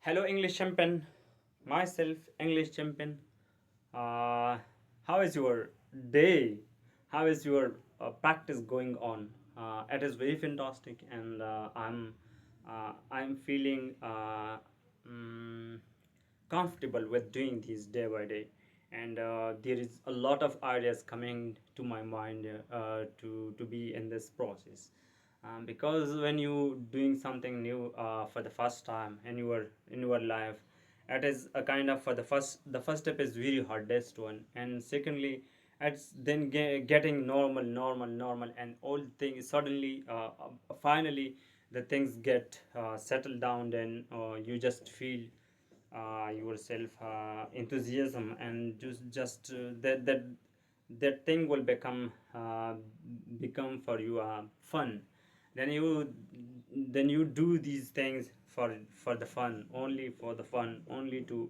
Hello, English champion. Myself, English champion. Uh, how is your day? How is your practice going on? It is very fantastic, and I'm feeling mm, comfortable with doing this day by day. And there is a lot of ideas coming to my mind to be in this process. Because when you doing something new for the first time in your life, it is a kind of for the first step is very hardest one, and secondly it's then getting normal, and all things suddenly finally the things get settled down. Then you just feel yourself enthusiasm, and just that thing will become for you fun. Then you do these things for the fun, only for the fun, only to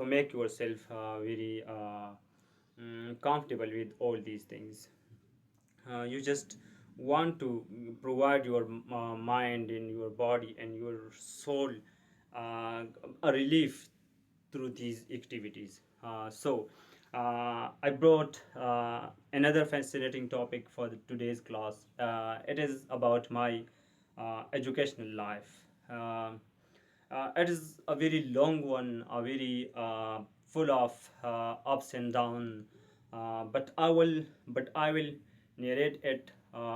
make yourself very comfortable with all these things. You just want to provide your mind and your body and your soul uh, a relief through these activities. I brought another fascinating topic for today's class. It is about my educational life. It is a very long one, a very full of ups and downs. But I will narrate it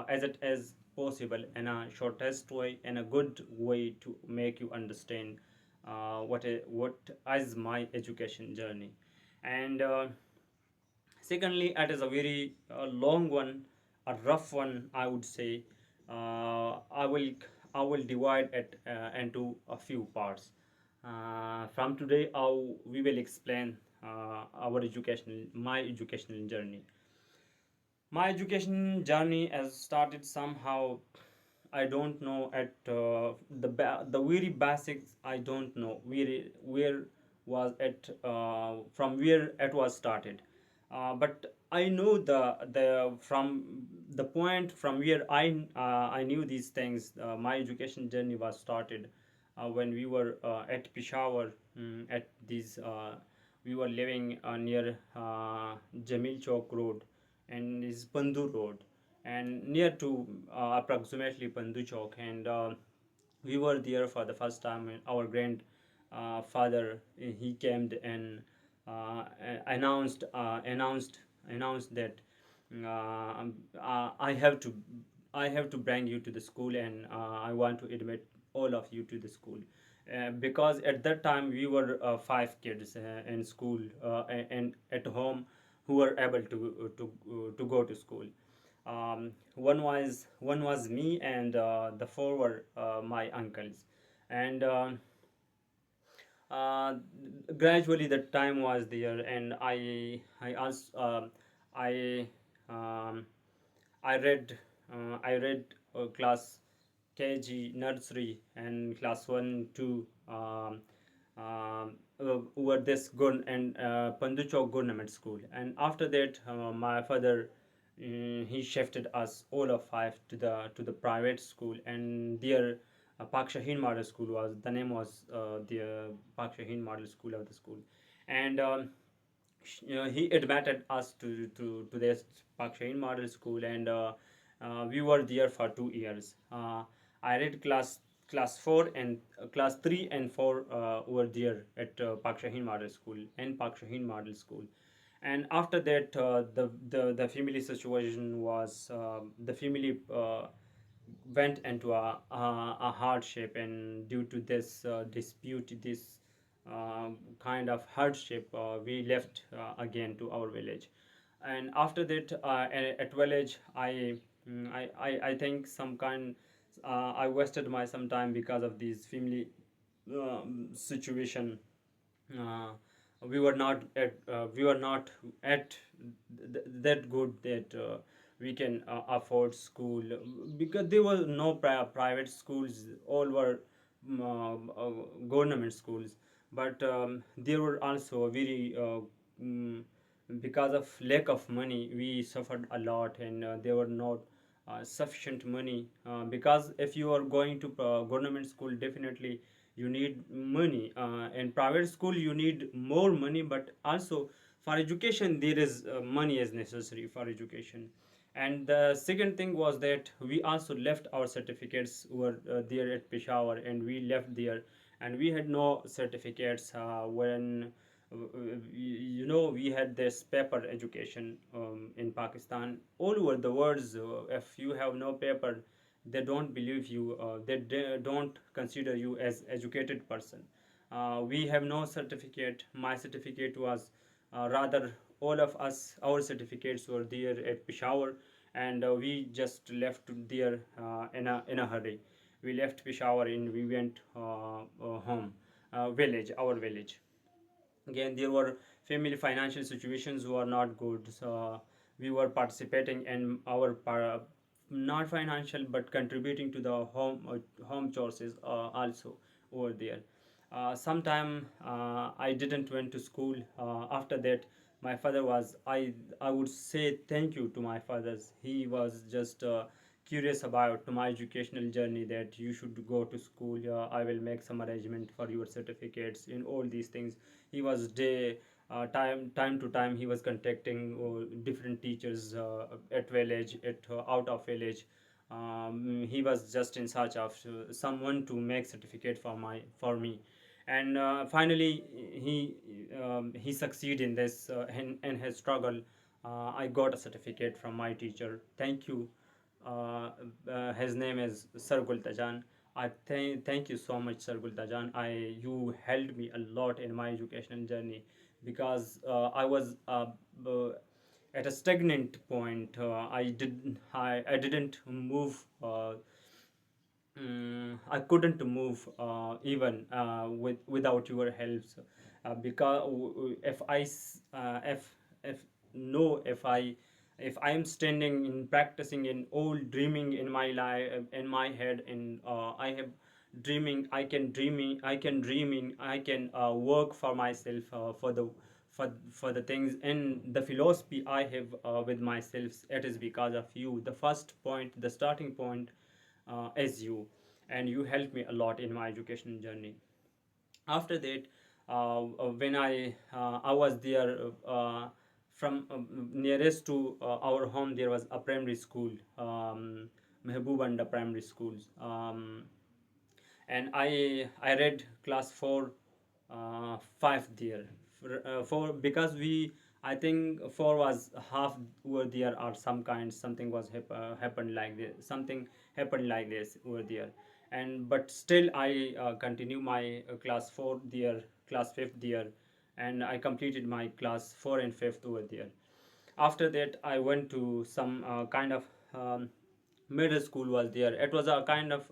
as it is possible in a shortest way, in a good way to make you understand what is my education journey. And secondly, it is a very long one, a rough one, I would say. I will divide it into a few parts. From today, we will explain my educational journey. My education journey has started somehow. I don't know at the very basics. I don't know where was it from where it was started. But I know the from the point from where I knew these things. My education journey was started when we were at Peshawar. At these We were living near Jamil Chowk Road and is Pandu Road, and near to approximately Pandu Chowk. And we were there for the first time. And our grand father, he came and announced that I have to bring you to the school, and I want to admit all of you to the school. Because at that time we were five kids in school and at home who were able to go to school. One was me, and the four were my uncles. And uh, gradually the time was there, and I asked I um, I read class KG nursery and class 1 2 over this gun and Panduchok government school. And after that my father, he shifted us all of five to the private school. And there Pak Shaheen Model School was the name, was the Pak Shaheen Model School of the school. And he admitted us to this Pak Shaheen Model School. And we were there for 2 years. I read class 4 and class 3 and 4 were there at Pak Shaheen Model School and Pak Shaheen Model School. And after that the family situation was the family went into a hardship. And due to this dispute, this kind of hardship, we left again to our village. And after that at village I think some kind I wasted my some time because of this family situation. uh, we were not at that good that we can afford school, because there were no private schools. All were government schools. But there were also a very mm, because of lack of money we suffered a lot. And there were not sufficient money, because if you are going to government school, definitely you need money. In private school you need more money, but also for education there is money is necessary for education. And the second thing was that we also left our certificates were there at Peshawar, and we left there, and we had no certificates when we had this paper education in Pakistan. All over the world, if you have no paper, they don't believe you. They don't consider you as educated person. We have no certificate. My certificate was rather all of us. Our certificates were there at Peshawar, and we just left there in a hurry. We left Peshawar and we went home, village, our village. Again, there were family financial situations were not good, so we were participating in our not financial but contributing to the home chores also over there. Sometime I didn't went to school. After that, my father was I would say thank you to my father. He was just curious about my educational journey, that you should go to school. I will make some arrangement for your certificates in all these things. He was day time to time he was contacting different teachers at village, at out of village. He was just in search of someone to make certificate for me. And finally he succeed in this, in his struggle. I got a certificate from my teacher. Thank you. His name is Sir Gultajan. I thank you so much, Sir Gultajan. You helped me a lot in my educational journey, because I was at a stagnant point. I didn't move. I couldn't move even without your help. So, because if if no if I am standing in practicing in all dreaming in my life, in my head, and I have dreaming, I can dreaming, I can work for myself, for the things and the philosophy I have with myself. It is because of you. The first point, the starting point is you, and you helped me a lot in my education journey. After that, when I was there, from nearest to our home, there was a primary school, Mehboob Primary Schools. And I read class 4, 5 there. For because we I think 4 was half over there, or something was happened like this, something happened like this over there. And but still I continue my class 4 there, class 5th there, and I completed my class 4 and 5th over there. After that I went to some kind of middle school was there. It was a kind of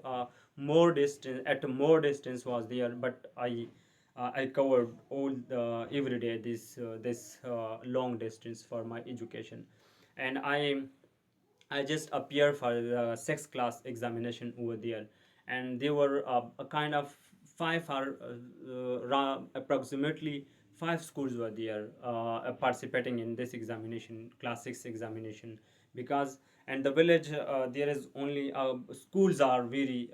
more distance, at more distance was there, but I covered all every day this long distance for my education. And I just appeared for the sixth class examination over there, and there were a kind of five or approximately five schools were there participating in this examination, class 6 examination. Because and the village there is only schools are very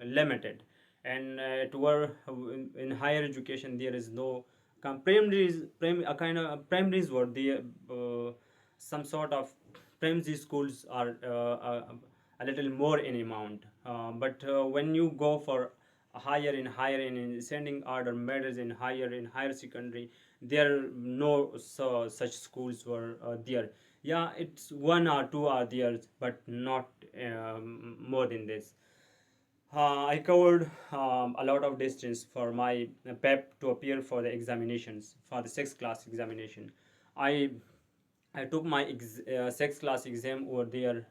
limited, and it were in higher education there is no a kind of primaries were there. Some sort of primary schools are a little more in amount, but when you go for higher in ascending order matters, in higher secondary, there no such schools were there. Yeah, it's one or two are there, but not more than this. I covered a lot of distance for my PEP to appear for the examinations, for the sixth class examination. I I took my sixth class exam over there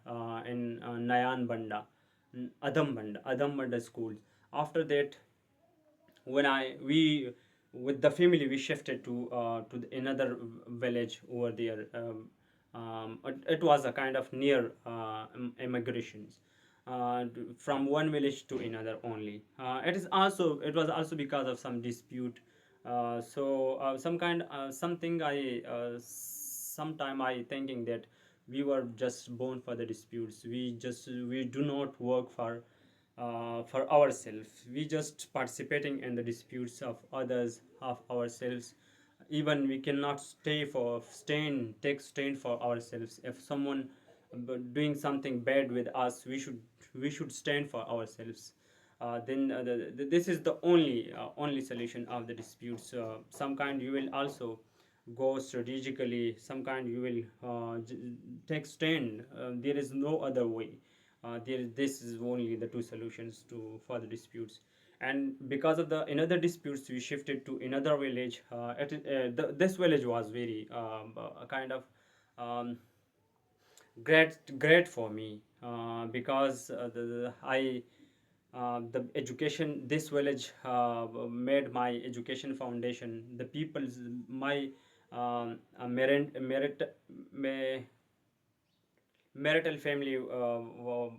in Nayan Banda, Adam Banda school. After that, when I we with the family we shifted to another village over there. It was a kind of near immigrations from one village to another only. It was also because of some dispute. Something I sometime I thinking that we were just born for the disputes. We do not work for ourselves. We just participating in the disputes of others, of ourselves. Even we cannot stand for ourselves. If someone doing something bad with us, we should stand for ourselves. Then this is the only solution of the disputes. Some kind you will also go strategically, some kind you will take stand. There is no other way. This is only the two solutions to for the disputes. And because of the another disputes, we shifted to another village. This village was very kind of um, great for me, because the education, this village made my education foundation. The people's my marital family,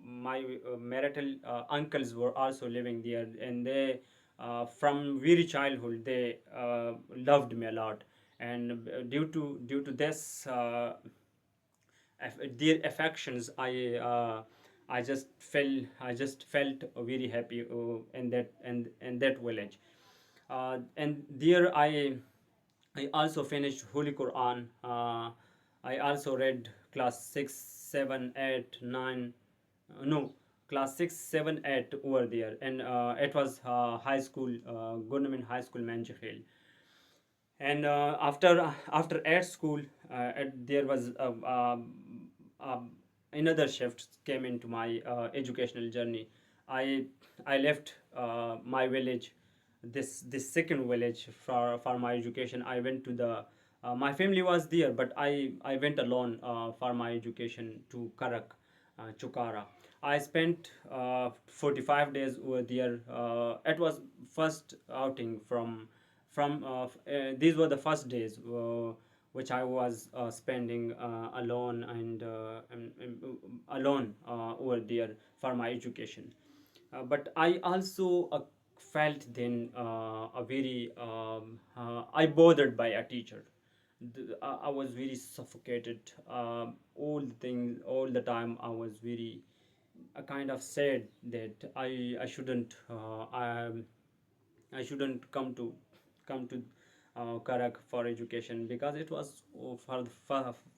my marital uncles were also living there, and they from very childhood they loved me a lot. And due to this their affections, I just felt very happy in that village. And there I also finished Holy Quran. I also read class 6, 7, 8, 9. No, class 6, 7, 8 over there. And it was high school, government high school, Manchester. And after at school, there was um, another shift came into my educational journey. I i left my village, this second village, for my education. I went to the my family was there, but I went alone for my education to Karak, Chukara. I spent 45 days over there. It was first outing these were the first days which I was spending alone, and alone over there for my education. But I also felt then a very I bothered by a teacher. I was very suffocated. All the things, all the time, I was very kind of sad that I shouldn't come to Karak for education, because it was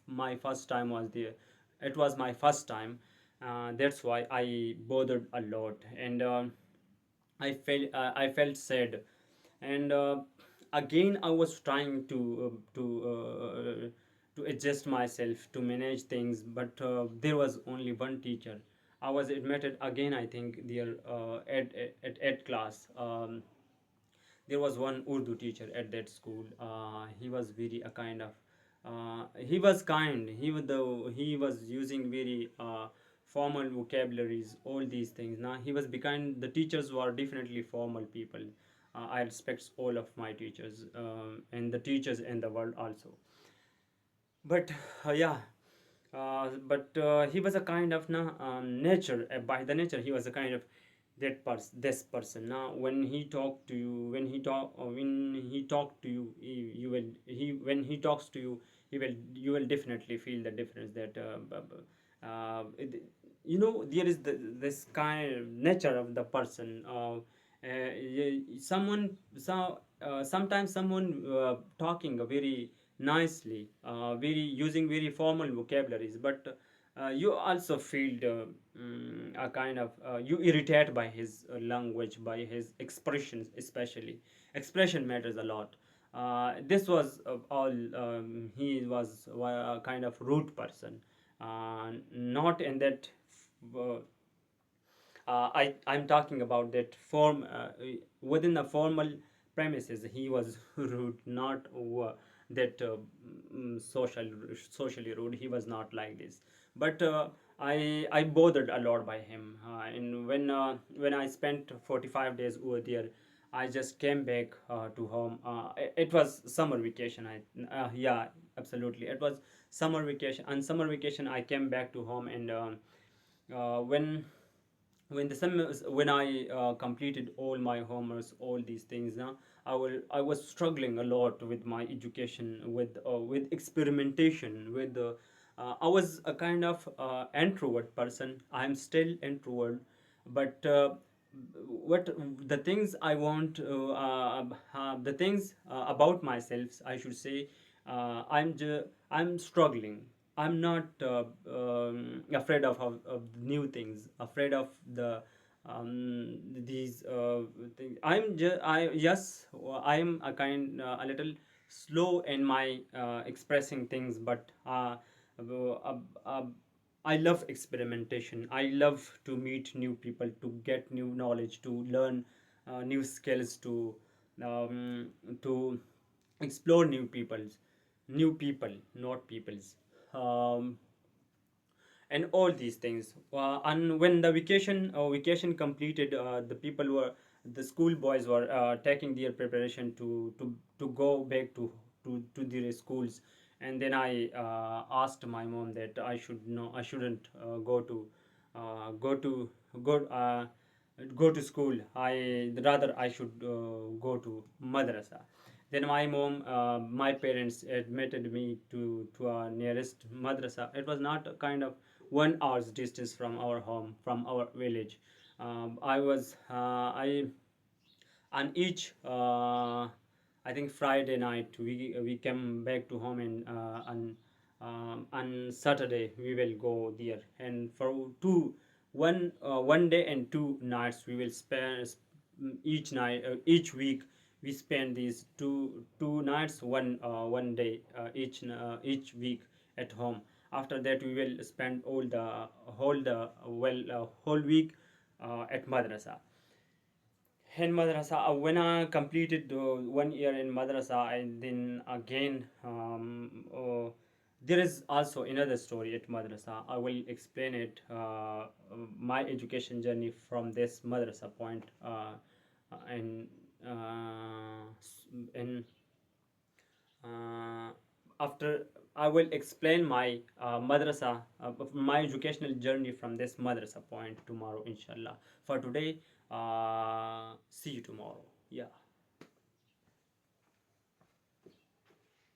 my first time was there. It was my first time. That's why I bothered a lot, and I felt sad. And again I was trying to adjust myself to manage things, but there was only one teacher. I was admitted again, I think, there at class. There was one Urdu teacher at that school. He was very a kind of he was kind. He was using very formal vocabularies, all these things. Now he was becoming, the teachers were definitely formal people. I respect all of my teachers, and the teachers in the world also. But yeah, but he was a kind of nature. By the nature, he was a kind of this person. Now when he talked to you, when he talked to you, you will he when he talks to you, you will definitely feel the difference. That there is this kind of nature of the person. Sometimes someone talking very nicely, very using very formal vocabularies, but you also feel a kind of you irritate by his language, by his expressions. Especially expression matters a lot. This was all he was a kind of rude person, not in that uh, I'm talking about that form. Within the formal premises, he was rude, not that socially rude. He was not like this. But I bothered a lot by him. And when I spent 45 days over there, I just came back to home. It was summer vacation. Yeah, absolutely. It was summer vacation. On summer vacation, I came back to home, and when I completed all my homeworks, all these things. Now I was struggling a lot with my education, with experimentation, with I was a kind of introvert person. I'm still introvert, but what the things I want, the things about myself, I should say, I'm struggling. I'm not afraid of new things, afraid of these things. I yes, I'm a kind a little slow in my expressing things, but uh, uh, I love experimentation. I love to meet new people, to get new knowledge, to learn new skills, um, to explore new people, not peoples. Um, and all these things. And when the vacation completed, the school boys were taking their preparation to go back to their schools. And then I asked my mom that I shouldn't go to go go to school. I rather I should go to madrasa. Then my parents admitted me to our nearest madrasa. It was not a kind of 1 hour's distance from our home, from our village. I was I on each I think Friday night we came back to home, and on Saturday we will go there. And for one day and 2 nights we will spend each night, each week we spend these two nights, one day each week at home. After that we will spend all the whole week at madrasa. In madrasa, when I completed 1 year in madrasa, and then again, there is also another story at madrasa. I will explain it. My education journey from this madrasa point, and uh, in uh, after I will explain my my educational journey from this madrasa point tomorrow, inshallah. For today, see you tomorrow. Yeah.